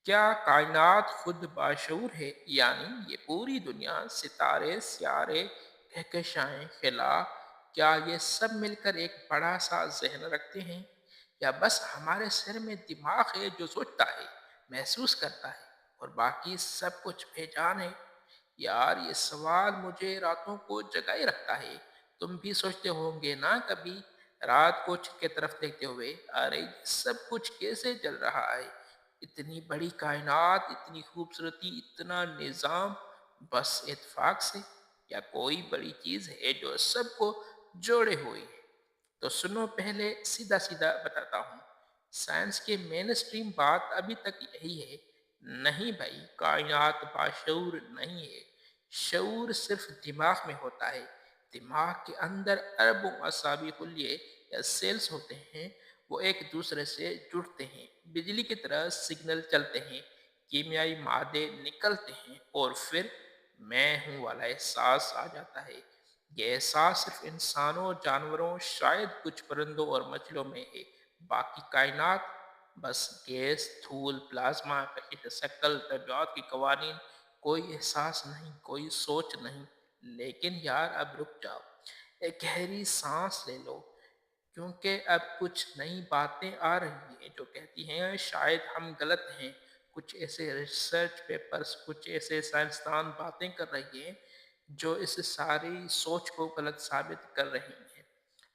کیا کائنات خود باشعور ہے؟ یعنی یہ پوری دنیا، ستارے، سیارے، کہکشائیں، خلا، کیا یہ سب مل کر ایک بڑا سا ذہن رکھتے ہیں؟ یا بس ہمارے سر میں دماغ ہے جو سوچتا ہے، محسوس کرتا ہے، اور باقی سب کچھ بے جان ہے؟ یار یہ سوال مجھے راتوں کو جگائے رکھتا ہے۔ تم بھی سوچتے ہوں گے نا کبھی، رات کو چھت کی طرف دیکھتے ہوئے، ارے یہ سب کچھ کیسے چل رہا ہے؟ اتنی بڑی کائنات، اتنی خوبصورتی، اتنا نظام، بس اتفاق سے؟ یا کوئی بڑی چیز ہے جو سب کو جوڑے ہوئے ہے؟ تو سنو، پہلے سیدھا سیدھا بتاتا ہوں۔ سائنس کے مین اسٹریم بات ابھی تک یہی ہے، نہیں بھائی، کائنات باشعور نہیں ہے۔ شعور صرف دماغ میں ہوتا ہے۔ دماغ کے اندر اربوں اعصابی خلیے یا سیلز ہوتے ہیں، وہ ایک دوسرے سے جڑتے ہیں، بجلی کی طرح سگنل چلتے ہیں، کیمیائی مادے نکلتے ہیں، اور پھر میں ہوں والا احساس آ جاتا ہے۔ یہ احساس صرف انسانوں، جانوروں، شاید کچھ پرندوں اور مچھلیوں میں ہے۔ باقی کائنات بس گیس، دھول، پلازما، کشش شکل، طبیعت کے قوانین، کوئی احساس نہیں، کوئی سوچ نہیں۔ لیکن یار اب رک جاؤ، ایک گہری سانس لے لو، کیونکہ اب کچھ نئی باتیں آ رہی ہیں جو کہتی ہیں شاید ہم غلط ہیں۔ کچھ ایسے ریسرچ پیپرز، کچھ ایسے سائنسدان باتیں کر رہے ہیں جو اس ساری سوچ کو غلط ثابت کر رہی ہیں۔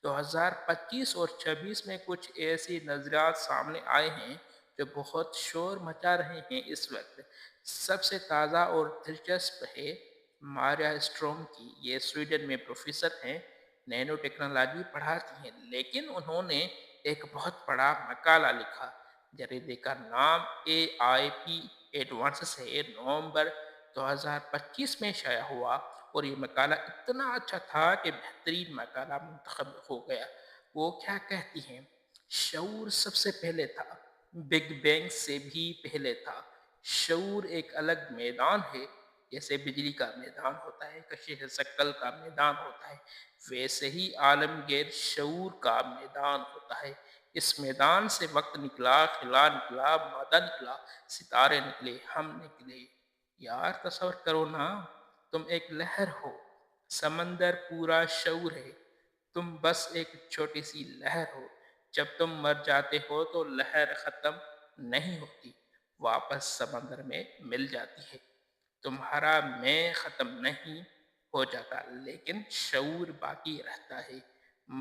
2025 اور 26 میں کچھ ایسی نظریات سامنے آئے ہیں جو بہت شور مچا رہے ہیں اس وقت۔ سب سے تازہ اور دلچسپ ہے ماریا اسٹروم کی۔ یہ سویڈن میں پروفیسر ہیں، نینو ٹیکنالوجی پڑھاتی ہیں، لیکن انہوں نے ایک بہت بڑا مقالہ لکھا۔ جریدے کا نام AIP ایڈوانسز ہے، نومبر 2025 میں شائع ہوا، اور یہ مقالہ اتنا اچھا تھا کہ بہترین مقالہ منتخب ہو گیا۔ وہ کیا کہتی ہیں؟ شعور سب سے پہلے تھا، بگ بینگ سے بھی پہلے تھا۔ شعور ایک الگ میدان ہے، جیسے بجلی کا میدان ہوتا ہے، کشش ثقل کا میدان ہوتا ہے، ویسے ہی عالمگیر شعور کا میدان ہوتا ہے۔ اس میدان سے وقت نکلا، خلا نکلا، مادہ نکلا، ستارے نکلے، ہم نکلے۔ یار تصور کرو نا، تم ایک لہر ہو، سمندر پورا شعور ہے، تم بس ایک چھوٹی سی لہر ہو۔ جب تم مر جاتے ہو تو لہر ختم نہیں ہوتی، واپس سمندر میں مل جاتی ہے۔ تمہارا میں ختم نہیں ہو جاتا، لیکن شعور باقی رہتا ہے،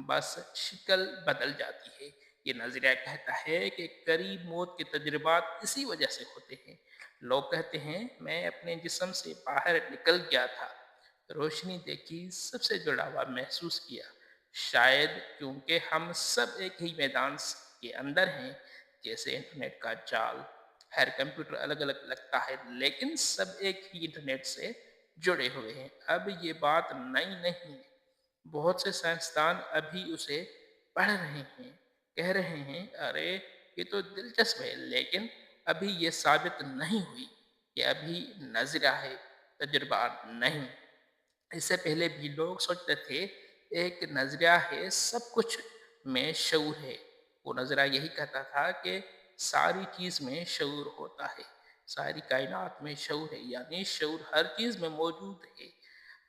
بس شکل بدل جاتی ہے۔ یہ نظریہ کہتا ہے کہ قریب موت کے تجربات اسی وجہ سے ہوتے ہیں۔ لوگ کہتے ہیں میں اپنے جسم سے باہر نکل گیا تھا، روشنی دیکھی، سب سے جڑا ہوا محسوس کیا۔ شاید کیونکہ ہم سب ایک ہی میدان کے اندر ہیں، جیسے انٹرنیٹ کا جال، ہر کمپیوٹر الگ الگ لگتا ہے لیکن سب ایک ہی انٹرنیٹ سے جڑے ہوئے ہیں۔ اب یہ بات نئی نہیں ہے، بہت سے سائنسدان ابھی اسے پڑھ رہے ہیں، کہہ رہے ہیں ارے یہ تو دلچسپ ہے، لیکن ابھی یہ ثابت نہیں ہوئی، یہ ابھی نظریہ ہے، تجربہ نہیں۔ اس سے پہلے بھی لوگ سوچتے تھے ایک نظریہ ہے، سب کچھ میں شعور ہے۔ وہ نظریہ یہی کہتا تھا کہ ساری چیز میں شعور ہوتا ہے، ساری کائنات میں شعور ہے، یعنی شعور ہر چیز میں موجود ہے۔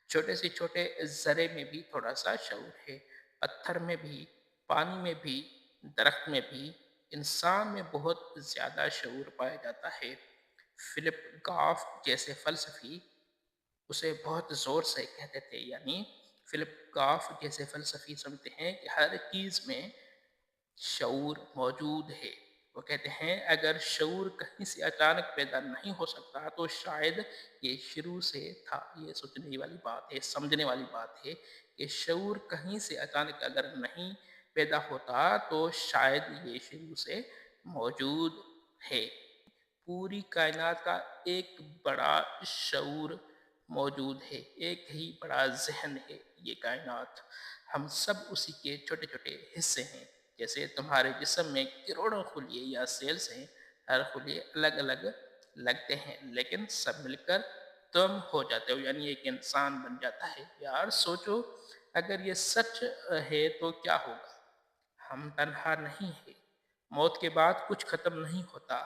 چھوٹے سے چھوٹے ذرے میں بھی تھوڑا سا شعور ہے، پتھر میں بھی، پانی میں بھی، درخت میں بھی، انسان میں بہت زیادہ شعور پایا جاتا ہے۔ فلپ گاف جیسے فلسفی اسے بہت زور سے کہتے تھے، یعنی فلپ گاف جیسے فلسفی سمجھتے ہیں کہ ہر چیز میں شعور موجود ہے۔ وہ کہتے ہیں اگر شعور کہیں سے اچانک پیدا نہیں ہو سکتا تو شاید یہ شروع سے تھا۔ یہ سوچنے والی بات ہے، سمجھنے والی بات ہے کہ شعور کہیں سے اچانک اگر نہیں پیدا ہوتا تو شاید یہ شروع سے موجود ہے۔ پوری کائنات کا ایک بڑا شعور موجود ہے، ایک ہی بڑا ذہن ہے یہ کائنات۔ ہم سب اسی کے چھوٹے چھوٹے حصے ہیں، جیسے تمہارے جسم میں کروڑوں خلیے یا سیلز ہیں، ہر خلیے الگ الگ لگتے ہیں لیکن سب مل کر تم ہو جاتے ہو، یعنی ایک انسان بن جاتا ہے۔ یار سوچو، اگر یہ سچ ہے تو کیا ہوگا؟ ہم تنہا نہیں ہیں، موت کے بعد کچھ ختم نہیں ہوتا،